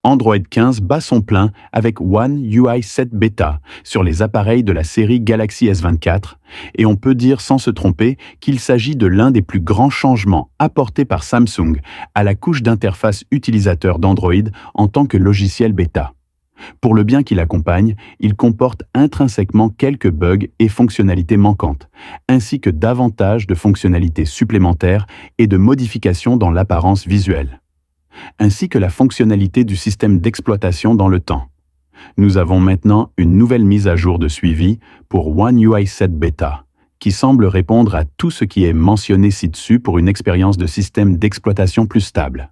Android 15 bat son plein avec One UI 7 Beta sur les appareils de la série Galaxy S24 et on peut dire sans se tromper qu'il s'agit de l'un des plus grands changements apportés par Samsung à la couche d'interface utilisateur d'Android en tant que logiciel bêta. Pour le bien qui l'accompagne, il comporte intrinsèquement quelques bugs et fonctionnalités manquantes, ainsi que davantage de fonctionnalités supplémentaires et de modifications dans l'apparence visuelle, ainsi que la fonctionnalité du système d'exploitation dans le temps. Nous avons maintenant une nouvelle mise à jour de suivi pour One UI 7 Beta, qui semble répondre à tout ce qui est mentionné ci-dessus pour une expérience de système d'exploitation plus stable,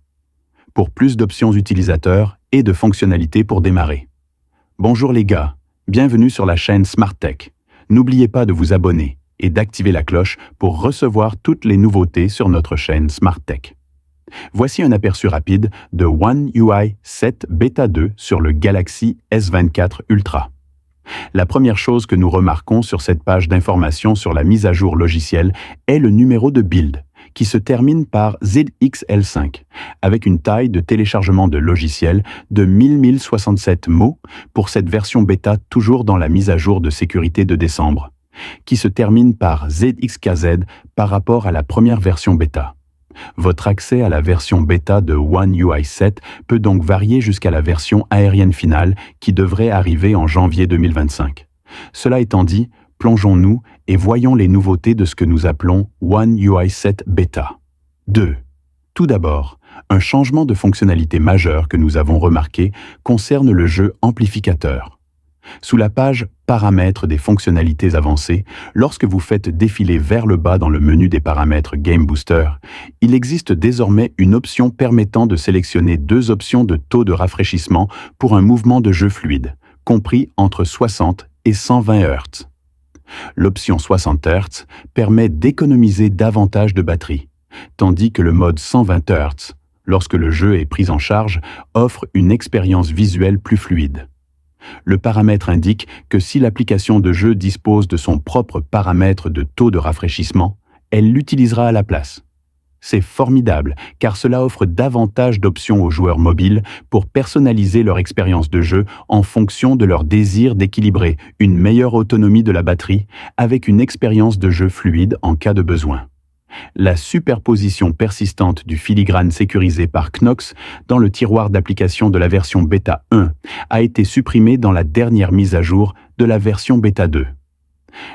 pour plus d'options utilisateurs et de fonctionnalités pour démarrer. Bonjour les gars, bienvenue sur la chaîne Smart Tech. N'oubliez pas de vous abonner et d'activer la cloche pour recevoir toutes les nouveautés sur notre chaîne Smart Tech. Voici un aperçu rapide de One UI 7 Beta 2 sur le Galaxy S24 Ultra. La première chose que nous remarquons sur cette page d'information sur la mise à jour logicielle est le numéro de build, qui se termine par ZXL5, avec une taille de téléchargement de logiciel de 1067 mots pour cette version bêta toujours dans la mise à jour de sécurité de décembre, qui se termine par ZXKZ par rapport à la première version bêta. Votre accès à la version bêta de One UI 7 peut donc varier jusqu'à la version aérienne finale qui devrait arriver en janvier 2025. Cela étant dit, plongeons-nous et voyons les nouveautés de ce que nous appelons One UI 7 Beta. 2. Tout d'abord, un changement de fonctionnalité majeur que nous avons remarqué concerne le jeu amplificateur. Sous la page Paramètres des fonctionnalités avancées, lorsque vous faites défiler vers le bas dans le menu des paramètres Game Booster, il existe désormais une option permettant de sélectionner deux options de taux de rafraîchissement pour un mouvement de jeu fluide, compris entre 60 et 120 Hz. L'option 60 Hz permet d'économiser davantage de batterie, tandis que le mode 120 Hz, lorsque le jeu est pris en charge, offre une expérience visuelle plus fluide. Le paramètre indique que si l'application de jeu dispose de son propre paramètre de taux de rafraîchissement, elle l'utilisera à la place. C'est formidable, car cela offre davantage d'options aux joueurs mobiles pour personnaliser leur expérience de jeu en fonction de leur désir d'équilibrer une meilleure autonomie de la batterie avec une expérience de jeu fluide en cas de besoin. La superposition persistante du filigrane sécurisé par Knox dans le tiroir d'application de la version Beta 1 a été supprimée dans la dernière mise à jour de la version Beta 2.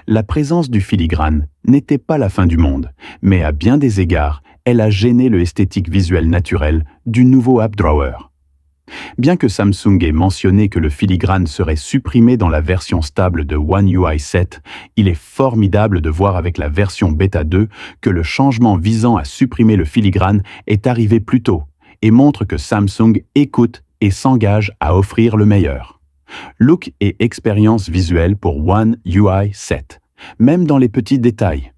La présence du filigrane n'était pas la fin du monde, mais à bien des égards, elle a gêné le esthétique visuel naturel du nouveau AppDrawer. Bien que Samsung ait mentionné que le filigrane serait supprimé dans la version stable de One UI 7, il est formidable de voir avec la version Beta 2 que le changement visant à supprimer le filigrane est arrivé plus tôt et montre que Samsung écoute et s'engage à offrir le meilleur. Look et expérience visuelle pour One UI 7, même dans les petits détails.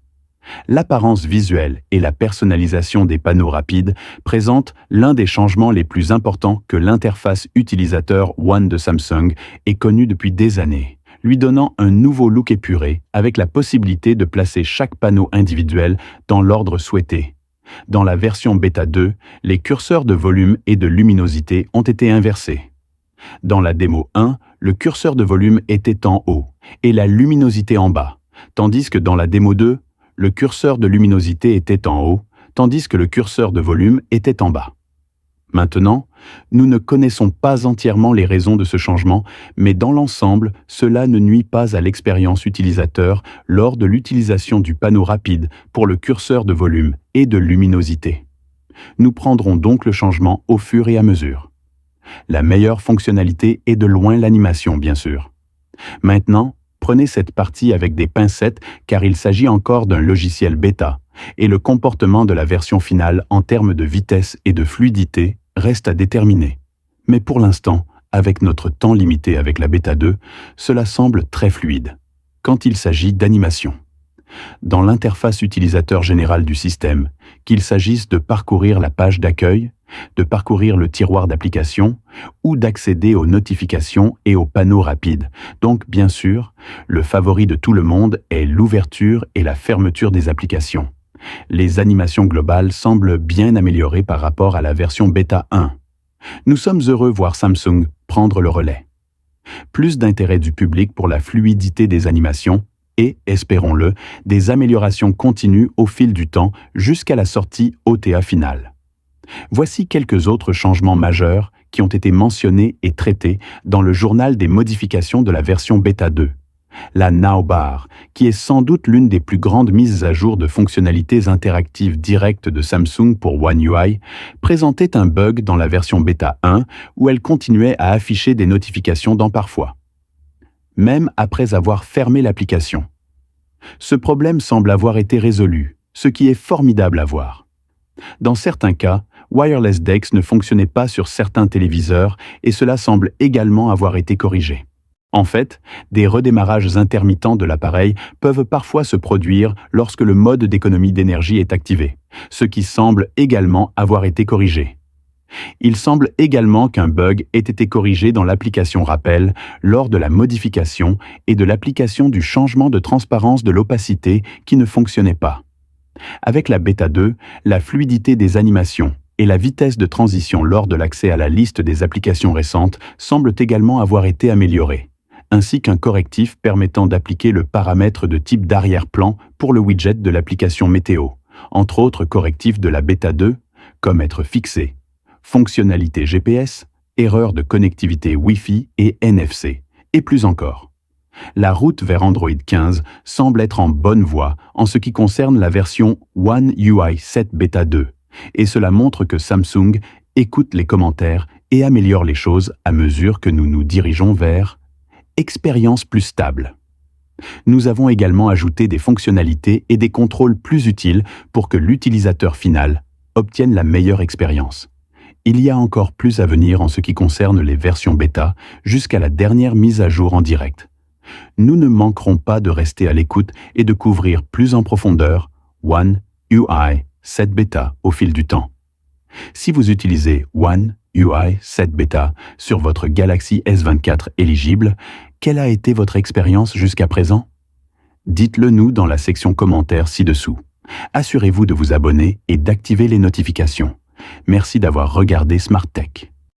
L'apparence visuelle et la personnalisation des panneaux rapides présentent l'un des changements les plus importants que l'interface utilisateur One de Samsung ait connu depuis des années, lui donnant un nouveau look épuré avec la possibilité de placer chaque panneau individuel dans l'ordre souhaité. Dans la version Beta 2, les curseurs de volume et de luminosité ont été inversés. Dans la démo 1, le curseur de volume était en haut et la luminosité en bas, tandis que dans la démo 2, le curseur de luminosité était en haut, tandis que le curseur de volume était en bas. Maintenant, nous ne connaissons pas entièrement les raisons de ce changement, mais dans l'ensemble, cela ne nuit pas à l'expérience utilisateur lors de l'utilisation du panneau rapide pour le curseur de volume et de luminosité. Nous prendrons donc le changement au fur et à mesure. La meilleure fonctionnalité est de loin l'animation, bien sûr. Maintenant, prenez cette partie avec des pincettes car il s'agit encore d'un logiciel bêta et le comportement de la version finale en termes de vitesse et de fluidité reste à déterminer. Mais pour l'instant, avec notre temps limité avec la bêta 2, cela semble très fluide quand il s'agit d'animation. Dans l'interface utilisateur générale du système, qu'il s'agisse de parcourir la page d'accueil, de parcourir le tiroir d'application ou d'accéder aux notifications et aux panneaux rapides. Donc, bien sûr, le favori de tout le monde est l'ouverture et la fermeture des applications. Les animations globales semblent bien améliorées par rapport à la version Beta 1. Nous sommes heureux de voir Samsung prendre le relais. Plus d'intérêt du public pour la fluidité des animations et, espérons-le, des améliorations continues au fil du temps jusqu'à la sortie OTA finale. Voici quelques autres changements majeurs qui ont été mentionnés et traités dans le journal des modifications de la version Beta 2. La Now Bar, qui est sans doute l'une des plus grandes mises à jour de fonctionnalités interactives directes de Samsung pour One UI, présentait un bug dans la version Beta 1 où elle continuait à afficher des notifications dans Parfois, même après avoir fermé l'application. Ce problème semble avoir été résolu, ce qui est formidable à voir. Dans certains cas, Wireless DeX ne fonctionnait pas sur certains téléviseurs et cela semble également avoir été corrigé. En fait, des redémarrages intermittents de l'appareil peuvent parfois se produire lorsque le mode d'économie d'énergie est activé, ce qui semble également avoir été corrigé. Il semble également qu'un bug ait été corrigé dans l'application Rappel lors de la modification et de l'application du changement de transparence de l'opacité qui ne fonctionnait pas. Avec la Beta 2, la fluidité des animations et la vitesse de transition lors de l'accès à la liste des applications récentes semblent également avoir été améliorées, ainsi qu'un correctif permettant d'appliquer le paramètre de type d'arrière-plan pour le widget de l'application Météo, entre autres correctifs de la Beta 2, comme être fixé, fonctionnalité GPS, erreur de connectivité Wi-Fi et NFC, et plus encore. La route vers Android 15 semble être en bonne voie en ce qui concerne la version One UI 7 Beta 2, et cela montre que Samsung écoute les commentaires et améliore les choses à mesure que nous nous dirigeons vers expérience plus stable. Nous avons également ajouté des fonctionnalités et des contrôles plus utiles pour que l'utilisateur final obtienne la meilleure expérience. Il y a encore plus à venir en ce qui concerne les versions bêta jusqu'à la dernière mise à jour en direct. Nous ne manquerons pas de rester à l'écoute et de couvrir plus en profondeur One UI 7 Beta au fil du temps. Si vous utilisez One UI 7 Beta sur votre Galaxy S24 éligible, quelle a été votre expérience jusqu'à présent? Dites-le nous dans la section commentaires ci-dessous. Assurez-vous de vous abonner et d'activer les notifications. Merci d'avoir regardé Smart Tech.